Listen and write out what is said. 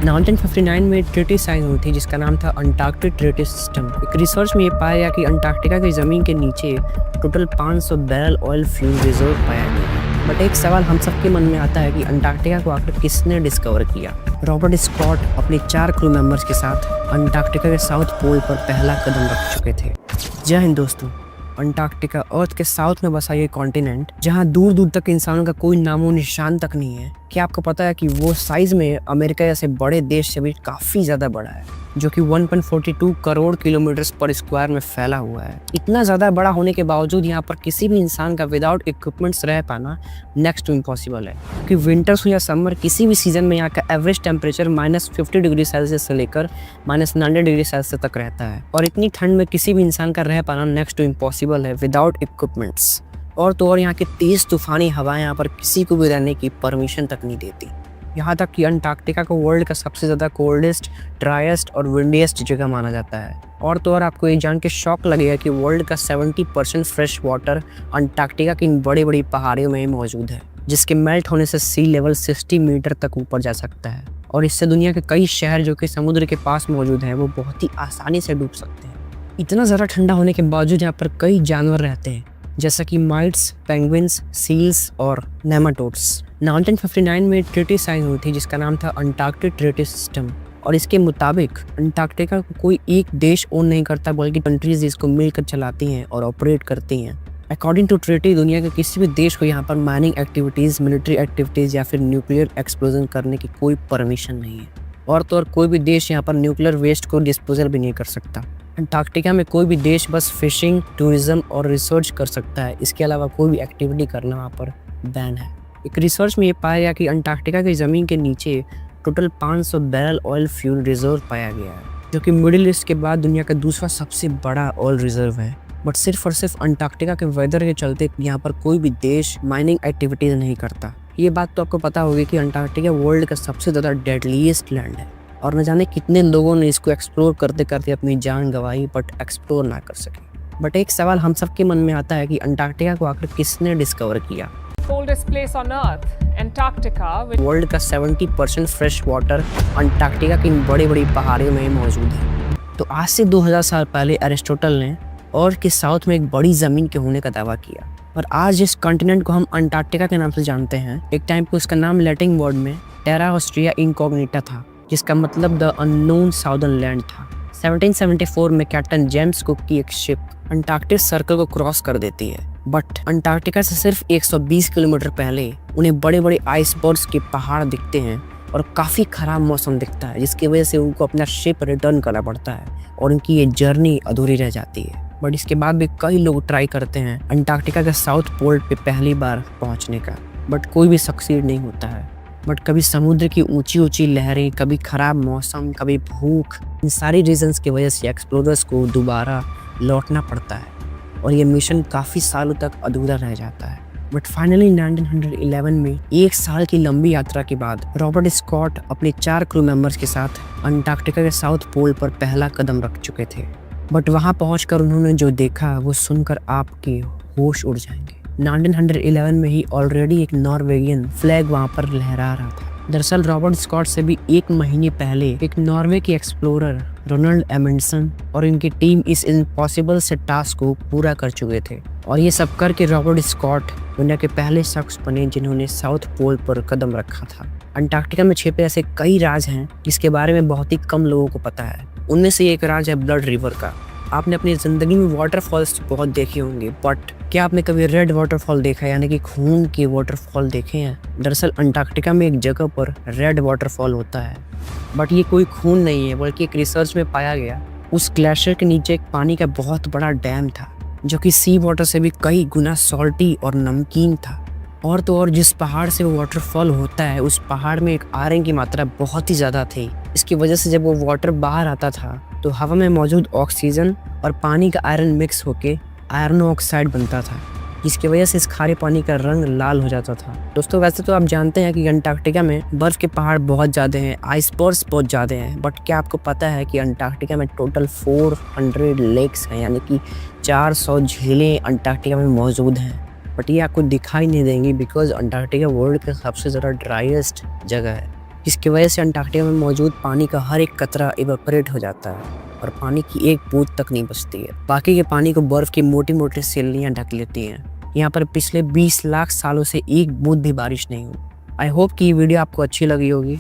1959 में treaty sign हुई थी जिसका नाम था अंटार्कटिक ट्रीटी सिस्टम। एक रिसर्च में ये पाया गया कि अंटार्कटिका की ज़मीन के नीचे total 500 barrel oil fuel reserve पाया गया। बट एक सवाल हम सबके मन में आता है कि अंटार्कटिका को आखिर किसने डिस्कवर किया। रॉबर्ट स्कॉट अपने 4 क्रू मेंबर्स के साथ अंटार्कटिका के साउथ पोल पर पहला कदम रख चुके थे। जय हिंद दोस्तों। अंटार्कटिका अर्थ के साउथ में बसा ये कॉन्टिनेंट जहाँ दूर दूर तक इंसानों का कोई नामो निशान तक नहीं है। क्या आपको पता है कि वो साइज में अमेरिका जैसे बड़े देश से भी काफी ज्यादा बड़ा है, जो कि 1.42 करोड़ किलोमीटर पर स्क्वायर में फैला हुआ है। इतना ज्यादा बड़ा होने के बावजूद यहाँ पर किसी भी इंसान का विदाउट इक्विपमेंट्स रह पाना नेक्स्ट टू इम्पॉसिबल है, क्योंकि विंटर्स हो या समर किसी भी सीजन में यहाँ का एवरेज टेम्परेचर -50 डिग्री सेल्सियस से लेकर -90 डिग्री सेल्सियस तक रहता है। और इतनी ठंड में किसी भी इंसान का रह पाना नेक्स्ट टू इम्पॉसिबल है विदाउट इक्विपमेंट्स। और तो और यहाँ की तेज तूफानी हवाएं यहाँ पर किसी को भी रहने की परमिशन तक नहीं देती। यहाँ तक कि अंटार्कटिका को वर्ल्ड का सबसे ज़्यादा कोल्डेस्ट, ड्राइएस्ट और विंडिएस्ट जगह माना जाता है। और तो और आपको ये जान के शौक लगेगा कि वर्ल्ड का 70% फ्रेश वाटर अंटार्कटिका की इन बड़ी बड़ी पहाड़ियों में मौजूद है, जिसके मेल्ट होने से सी लेवल 60 मीटर तक ऊपर जा सकता है। और इससे दुनिया के कई शहर जो कि समुद्र के पास मौजूद हैं वो बहुत ही आसानी से डूब सकते हैं। इतना ज़्यादा ठंडा होने के बावजूद यहाँ पर कई जानवर रहते हैं, जैसा कि माइट्स, पेंगुइन्स, सील्स और नेमाटोड्स। 1959 में ट्रीटी साइन हुई थी जिसका नाम था अंटार्कटिक ट्रीटी सिस्टम। और इसके मुताबिक अंटार्कटिका को कोई एक देश ओन नहीं करता, बल्कि कंट्रीज इसको मिलकर चलाती हैं और ऑपरेट करती हैं। अकॉर्डिंग टू ट्रीटी दुनिया के किसी भी देश को यहाँ पर माइनिंग एक्टिविटीज़, मिलिट्री एक्टिविटीज़ या फिर न्यूक्लियर एक्सप्लोजन करने की कोई परमिशन नहीं है। और तो और कोई भी देश यहाँ पर न्यूक्लियर वेस्ट को डिस्पोजल भी नहीं कर सकता। अंटार्कटिका में कोई भी देश बस फिशिंग, टूरिज्म और रिसर्च कर सकता है। इसके अलावा कोई भी एक्टिविटी करना वहाँ पर बैन है। एक रिसर्च में ये पाया गया कि अंटार्कटिका की ज़मीन के नीचे total 500 barrel oil fuel reserve पाया गया है, जो कि मिडिल ईस्ट के बाद दुनिया का दूसरा सबसे बड़ा ऑयल रिजर्व है। बट सिर्फ और सिर्फ अंटार्कटिका के वेदर के चलते यहाँ पर कोई भी देश माइनिंग एक्टिविटीज़ नहीं करता। ये बात तो आपको पता होगी कि अंटार्कटिका वर्ल्ड का सबसे ज़्यादा डेडलीस्ट लैंड है, और न जाने कितने लोगों ने इसको एक्सप्लोर करते करते अपनी जान गंवाई बट एक्सप्लोर ना कर सके। बट एक सवाल हम सबके मन में आता है कि अंटार्कटिका को आखिर किसने डिस्कवर किया। Coldest place on Earth, Antarctica. World का 70% फ्रेश वाटर अंटार्कटिका की बड़ी बड़ी पहाड़ियों में मौजूद है। तो आज से 2000 साल पहले एरिस्टोटल ने और के साउथ में एक बड़ी ज़मीन के होने का दावा किया। और आज जिस कॉन्टिनेंट को हम अंटार्कटिका के नाम से जानते हैं, एक टाइम पे उसका नाम लैटिन वर्ड में टेरा ऑस्ट्रिया इनकॉग्निटा था, जिसका मतलब द अननोन साउदर्न लैंड था। 1774 में कैप्टन जेम्स कुक की एक शिप अंटार्कटिक सर्कल को क्रॉस कर देती है। बट अंटार्कटिका से सिर्फ 120 किलोमीटर पहले उन्हें बड़े बड़े आइसबर्ग्स के पहाड़ दिखते हैं और काफ़ी ख़राब मौसम दिखता है, जिसकी वजह से उनको अपना शिप रिटर्न करना पड़ता है और उनकी ये जर्नी अधूरी रह जाती है। बट इसके बाद भी कई लोग ट्राई करते हैं अंटार्कटिका के साउथ पोल पे पहली बार पहुँचने का, बट कोई भी सक्सीड नहीं होता है। बट कभी समुद्र की ऊंची ऊंची लहरें, कभी ख़राब मौसम, कभी भूख, इन सारी रीजंस की वजह से एक्सप्लोरर्स को दोबारा लौटना पड़ता है और ये मिशन काफ़ी सालों तक अधूरा रह जाता है। बट फाइनली 1911 में 1 साल की लंबी यात्रा के बाद रॉबर्ट स्कॉट अपने 4 क्रू मेंबर्स के साथ अंटार्कटिका के साउथ पोल पर पहला कदम रख चुके थे। बट वहाँ पहुँचकर उन्होंने जो देखा वो सुनकर आपके होश उड़ जाएंगे। 1911 में ही ऑलरेडी एक नॉर्वेगियन फ्लैग वहाँ पर लहरा रहा था। दरअसल रॉबर्ट स्कॉट से भी 1 महीने पहले एक नॉर्वे के एक्सप्लोरर रोनाल्ड एमंडसन और इनकी टीम इस इम्पॉसिबल से टास्क को पूरा कर चुके थे। और ये सब करके रॉबर्ट स्कॉट दुनिया के पहले शख्स बने जिन्होंने साउथ पोल पर कदम रखा था। अंटार्कटिका में छिपे ऐसे कई राज हैं जिसके बारे में बहुत ही कम लोगों को पता है। उनमें से एक राज है ब्लड रिवर का। आपने अपनी ज़िंदगी में वाटरफॉल्स बहुत देखे होंगे, बट क्या आपने कभी रेड वाटरफॉल देखा है, यानी कि खून के वाटरफॉल देखे हैं? दरअसल अंटार्कटिका में एक जगह पर रेड वाटरफॉल होता है, बट ये कोई खून नहीं है, बल्कि एक रिसर्च में पाया गया उस ग्लेशियर के नीचे एक पानी का बहुत बड़ा डैम था, जो कि सी वाटर से भी कई गुना सॉल्टी और नमकीन था। और तो और जिस पहाड़ से वो वाटरफॉल होता है, उस पहाड़ में एक आयरन की मात्रा बहुत ही ज़्यादा थी। इसकी वजह से जब वो वाटर बाहर आता था तो हवा में मौजूद ऑक्सीजन और पानी का आयरन मिक्स होके आयरन ऑक्साइड बनता था, जिसकी वजह से इस खारे पानी का रंग लाल हो जाता था। दोस्तों वैसे तो आप जानते हैं कि अंटार्कटिका में बर्फ़ के पहाड़ बहुत ज़्यादा हैं, आइसबर्ग्स बहुत ज़्यादा हैं, बट क्या आपको पता है कि अंटार्कटिका में टोटल 400 लेक्स हैं, यानी कि 400 झीलें अंटार्कटिका में मौजूद हैं। बट ये आपको दिखाई नहीं देंगी बिकॉज अंटार्कटिका वर्ल्ड का सबसे ज़्यादा ड्राइएस्ट जगह है। जिसकी वजह से अंटार्कटिका में मौजूद पानी का हर एक कतरा इवेपोरेट हो जाता है और पानी की एक बूंद तक नहीं बचती है। बाकी के पानी को बर्फ की मोटी मोटी सिल्लियाँ ढक लेती हैं। यहाँ पर पिछले 20 लाख सालों से एक बूंद भी बारिश नहीं हुई। आई होप कि ये वीडियो आपको अच्छी लगी होगी।